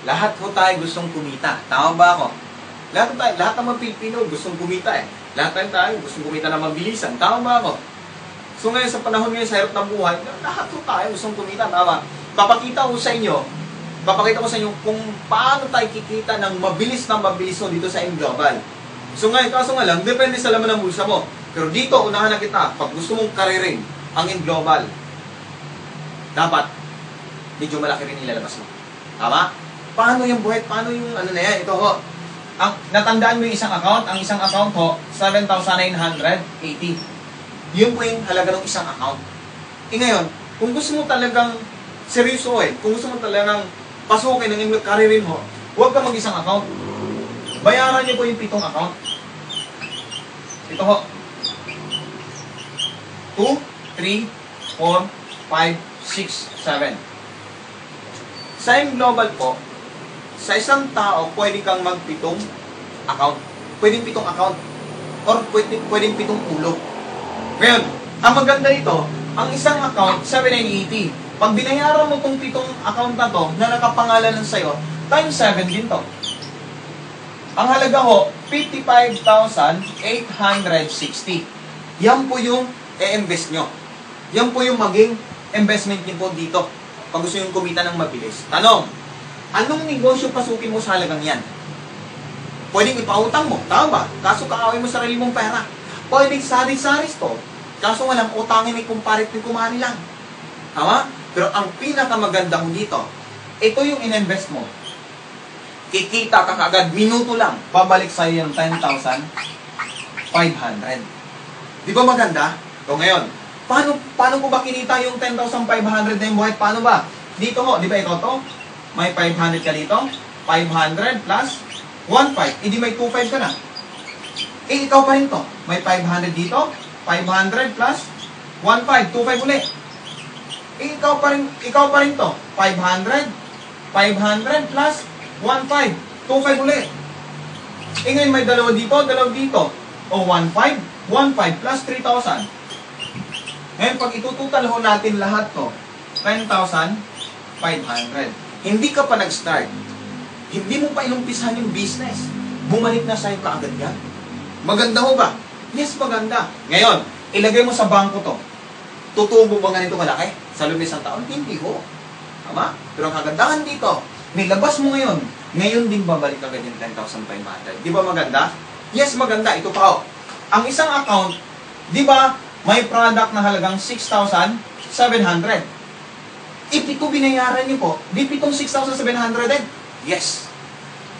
lahat ho tayo gustong kumita. Tama ba ako? Lahat ng mga Pilipino gustong kumita eh. Lahat tayo gustong kumita na mabilisan. Tama ba ako? So ngayon sa panahon ngayon sa hirap ng buhay, lahat ho tayo gustong kumita. Tama? Papakita ko sa inyo kung paano tayo kikita ng mabilis ho dito sa M-Global. So ngayon, kaso nga lang, depende sa laman ng bulsa mo. Pero dito, unahan na kita, pag gusto mong karirin ang M-Global, dapat medyo malaki rin ilalabas mo. Tama? Paano yung buhay? Paano yung ano na yan? Ito ho. Natandaan mo yung isang account? Ang isang account ho, 7,980. Yun po yung halaga ng isang account. Ngayon, kung gusto mo talagang seryoso kung gusto mo talagang pasukin ng karirin ho, huwag ka mag-isang account. Bayaran niyo po yung 7 account. Ito ho. 2, 3, 4, 5, 6, 7. Sa M-Global po, sa isang tao, pwede kang mag-7 account. Pwedeng 7 account. Or pwedeng 7 ulo. Ngayon, ang maganda dito, ang isang account, 7,980. Pag binayaran mo itong 7 account na to, na nakapangalan lang sa'yo, times 7 din to. Ang halaga ho, 55,860. Yan po yung i-invest nyo. Yan po yung maging investment nyo po dito. Pag gusto nyo kumita ng mabilis. Tanong, anong negosyo pasukin mo sa halagang yan? Pwedeng ipautang mo, tama ba? Kaso kaawin mo sarili mong pera. Pwedeng sari-saris to. Kaso walang utangin may kumparit ni kumari lang. Tama? Pero ang pinakamaganda ko dito, ito yung in-invest mo. Kikita ka kagad, minuto lang, babalik sa'yo yung 10,500. Di ba maganda? O ngayon, paano ko ba kinita yung 10,500 na yung buhay? Paano ba? Dito ho, di ba ikaw to? May 500 ka dito, 500 plus 1,500. Hindi may 2,500 ka na. Ikaw pa rin to. May 500 dito, 500 plus 1,500, 2,500 ulit. Ikaw pa rin to. 500 plus 1,500, 2,500 ulit. Ngayon may dalawa dito. O 1,500, 1,500 plus 3,000. Ngayon pag itututal ho natin lahat to, 10,500. Hindi ka pa nag-start. Hindi mo pa inumpisahan yung business. Bumalik na sa'yo kaagad yan. Maganda ho ba? Yes, maganda. Ngayon, ilagay mo sa bangko to. Tutubo ba ganito malaki sa loob ng isang taon? Hindi ho. Tama? Pero ang kagandahan dito, nilabas mo ngayon, ngayon din babalik agad yung 10,500. Di ba maganda? Yes, maganda. Ito pa ho. Ang isang account, di ba, may product na halagang 6,700. Ito binayaran niyo po, di pitong 6,700 din. Yes.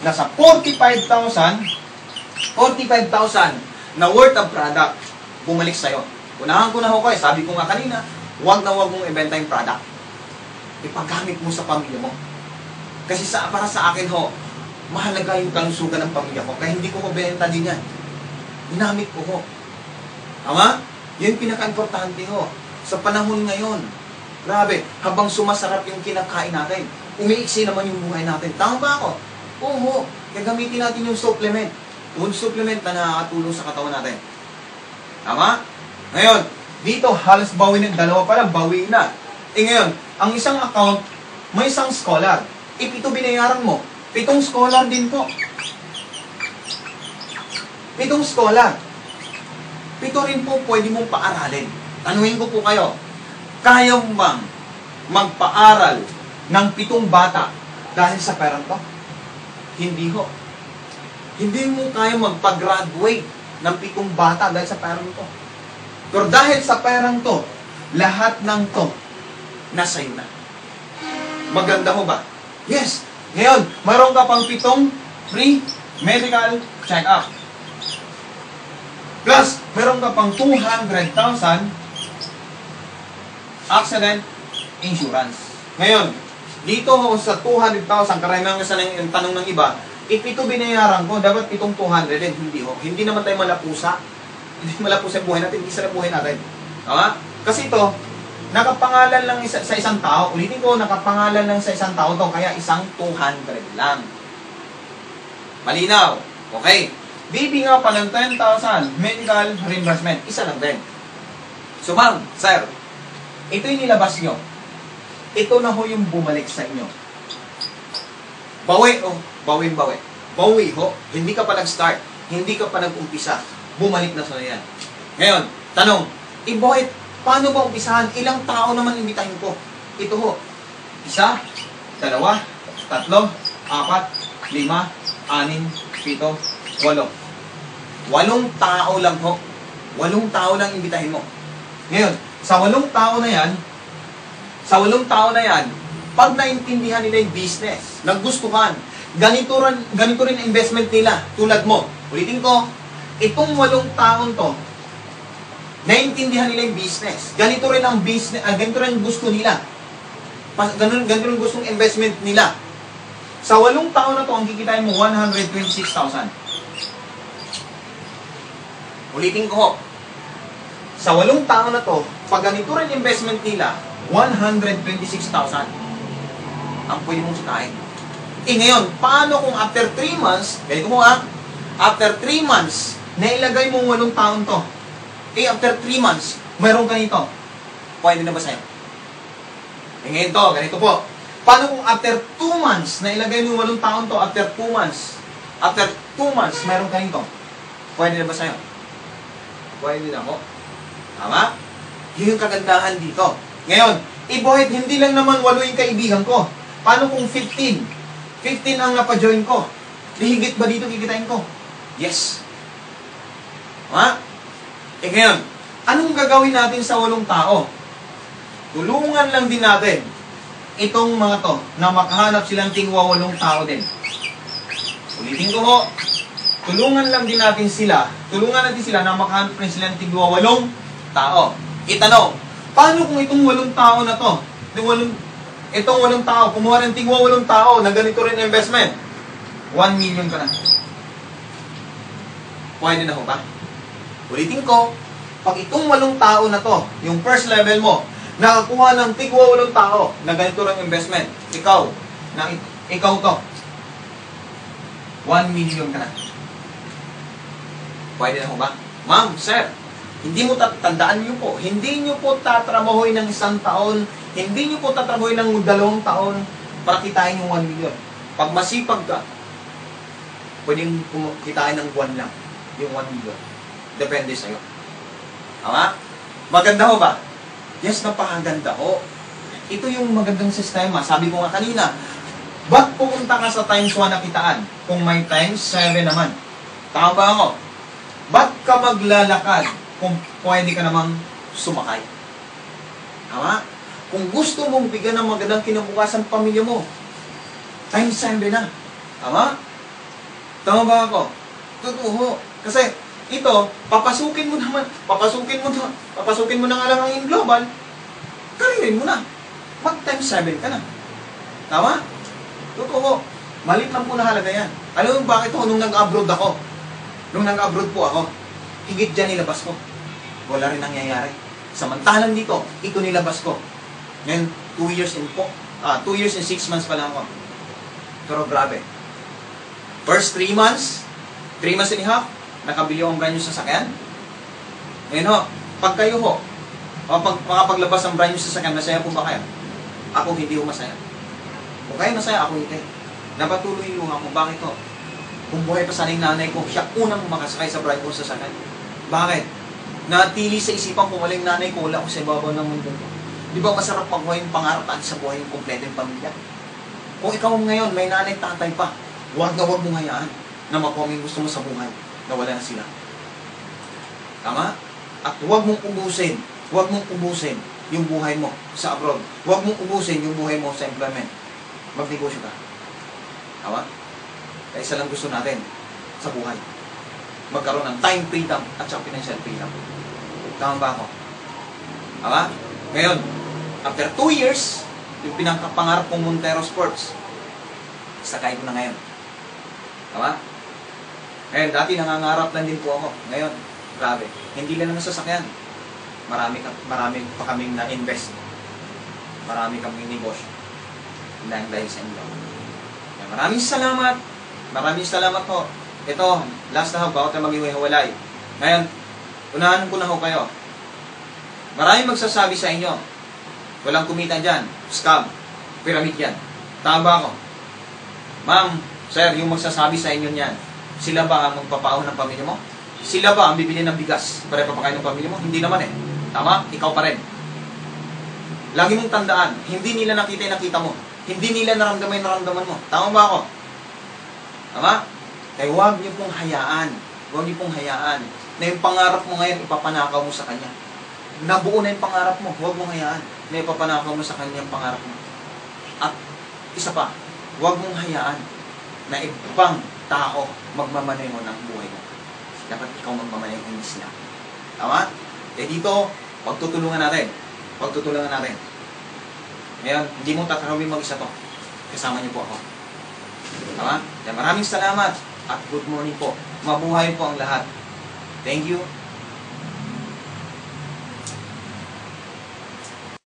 Nasa 45,000 na worth of product bumalik sa'yo. Unahan ko na ho kayo, sabi ko nga kanina, huwag mong ibenta yung product. Ipagamit mo sa pamilya mo. Kasi para sa akin ho, mahalaga yung kalusugan ng pamilya ko. Kaya hindi ko mabenta din yan. Ginamit ko ho. Tama? Yan pinaka-importante ho. Sa panahon ngayon, grabe, habang sumasarap yung kinakain natin, umiiksi naman yung buhay natin. Tama ba ako? Oo. Kaya gamitin natin yung supplement. Food supplement na nakakatulong sa katawan natin. Tama? Ngayon, dito halos bawi na, dalawa pa lang, bawi na. Ngayon, ang isang account, may isang scholar. Ito binayaran mo. 7 scholar din po. 7 scholar. 7 rin po pwede mong paaralin. Tanungin ko po kayo, kaya mo bang magpaaral ng 7 bata dahil sa perang to? Hindi ho. Hindi mo kaya magpa-graduate ng 7 bata dahil sa perang to. Pero dahil sa perang to, lahat ng to, nasa iyo na. Maganda ho ba? Yes. Ngayon, mayroon ka pang 7 free medical check-up. Plus, mayroon ka pang 200,000 accident insurance. Ngayon, dito ho sa 200,000, karamihan kasi yung tanong ng iba, if ito binayaran ko, dapat itong 200 din. Hindi ho. Hindi naman tayo malapusa. Hindi malapusa yung buhay natin. Hindi sa buhay natin. Tama? Kasi ito, nakapangalan lang sa isang tao. Ulitin ko, nakapangalan lang sa isang tao to. Kaya isang 200 lang. Malinaw. Okay. Bibi nga pa ng 10,000 medical reimbursement. Isa lang din. So ma'am, sir, ito yung nilabas nyo. Ito na ho yung bumalik sa inyo. Bawi o bawi. Bawi ho. Hindi ka pa nag-start. Hindi ka pa nag-umpisa. Bumalik na sa yan. Ngayon, tanong, Boyet, paano ba umpisahan? Ilang tao naman imbitahin ko? Ito ho. 1, 2, 3, 4, 5, 6, 7, 8. 8 tao lang ho. 8 tao lang imbitahin mo. Ngayon, sa 8 tao na yan, pag naintindihan nila yung business, nagustuhan, ganito rin ang investment nila, tulad mo. Ulitin ko, itong 8 taon to, naintindihan nila yung business. Ganito rin ang business, ganito rin gusto nila. Ganito rin gustong investment nila. Sa 8 taon na to, ang kikitain mo, 126,000. Ulitin ko ho. Sa 8 taon na to, pag ganito rin investment nila, 126,000 ang pwede mong sikain. Ngayon, paano kung after 3 months, ganito mo after 3 months, nailagay mo 8 taon to. After 3 months, mayroong ganito. Pwede na ba sa'yo? Ngayon to, ganito po. Paano kung after 2 months, nailagay mo 8 taon to, after 2 months, mayroong ganito. Pwede na ba sa'yo? Pwede na po. Tama? Yun yung kagandahan dito. Ngayon, Boyet, hindi lang naman 8 yung kaibigan ko. Paano kung 15? 15 ang napajoin ko. Higit ba dito kikitain ko? Yes. Ha? Ngayon, anong gagawin natin sa 8 tao? Tulungan lang din natin itong mga to na makahanap silang tingwa 8 tao din. Ulitin ko ho, tulungan din natin sila na makahanap rin silang tingwa 8 tao. Itanong, paano kung itong 8 tao na to, itong 8 tao, kumuha ng tingwa 8 tao na ganito rin investment, 1 million ka na. Pwede na ho ba? Ulitin ko, pag itong 8 tao na to, yung first level mo, nakakuha ng tigwa 8 tao na ganito rin investment, ikaw to, 1 million ka na. Pwede na ho ba? Ma'am, sir, hindi mo tandaan niyo po, hindi niyo po tatrabahoy ng 1 taon, hindi niyo po tatrabahoy ng 2 taon para kitain yung 1 million. Pag masipag ka, pwedeng kitain ng buwan lang yung 1 million. Depende sa'yo. Tama? Maganda ho ba? Yes, napakaganda ho. Ito yung magandang sistema. Sabi ko nga kanina, ba't pupunta ka sa times 1 na kitaan kung may times 7 naman? Tama ba ako? Ba't ka maglalakad kung pwede ka namang sumakay? Tama? Kung gusto mong bigyan ng magandang kinabukasan pamilya mo, times 7 na. Tama? Tama ba ako? Totoo. Kasi ito, papasukin mo na nga lang ang in global, karirin mo na. Mag times 7 ka na. Tama? Totoo. Malit lang po na halaga yan. Alam mo bakit ho? Nung nag-abroad po ako, higit dyan nilabas ko. Wala rin nangyayari. Samantalang dito, ito nilabas ko. Ngayon, 2 years and 6 months pa lang ako. Pero grabe. First 3 months and a half, nakabili akong brand new sasakyan. Ngayon ho, pag kayo ho, makapaglabas ng brand new sasakyan, masaya po ba kayo? Ako hindi ho masaya. Kung kayo masaya, ako hindi. Napatuloy yung ako. Bakit ho? Kung buhay pa sana yung nanay ko, siya unang makasakay sa brand new sasakyan. Bakit? Natili sa isipan ko, walang nanay ko, wala ko sa ibabaw ng mundo ko. Di ba masarap pagbuhay yung pangarap at sa buhay yung kompleto yung pamilya? Kung ikaw ngayon, may nanay, tatay pa, huwag mo hayaan na makuha yung gusto mo sa buhay na wala na sila. Tama? At huwag mong ubusin yung buhay mo sa abroad. Huwag mong ubusin yung buhay mo sa employment. Magnegosyo ka. Tama? Kaya isa lang gusto natin sa buhay. Magkaroon ng time freedom at sa financial freedom. Tama ba ako? Tama? Ngayon, after 2 years, yung pinakapangarap kong Montero Sports, sakay ko na ngayon. Tama? Ngayon, dati nangangarap lang din po ako. Ngayon, grabe. Hindi lang naman sasakyan. Marami pa kaming na-invest. Marami kaming negosyo. Dahil sa inyo. Maraming salamat. Maraming salamat po. Ito, last na ho, bago tayo mag-iwalay. Ngayon, unahan ko na ho kayo. Maraming magsasabi sa inyo, walang kumita dyan, scam, pyramid yan. Tama ba ako? Ma'am, sir, yung magsasabi sa inyo niyan, sila ba ang magpapaahon ng pamilya mo? Sila ba ang bibili ng bigas para papakain ng pamilya mo? Hindi naman eh. Tama? Ikaw pa rin. Lagi mong tandaan, hindi nila nakita yung nakita mo. Hindi nila naramdaman yung naramdaman mo. Tama ba ako? Tama? Kaya huwag niyo pong hayaan. Huwag niyo pong hayaan na yung pangarap mo ngayon ipapanakaw mo sa kanya. Nabuo na yung pangarap mo. Huwag mong hayaan na ipapanakaw mo sa kanya yung pangarap mo. At isa pa, huwag mong hayaan na ibang tao magmamaneho ng buhay mo. Dapat ikaw magmamaneho, hindi sila. Tama? Kaya dito, pagtutulungan natin. Pagtutulungan natin. Ngayon, hindi mo tatanawin mag-isa to. Kasama niyo po ako. Tama? Kaya maraming salamat at good morning po. Mabuhay po ang lahat. Thank you.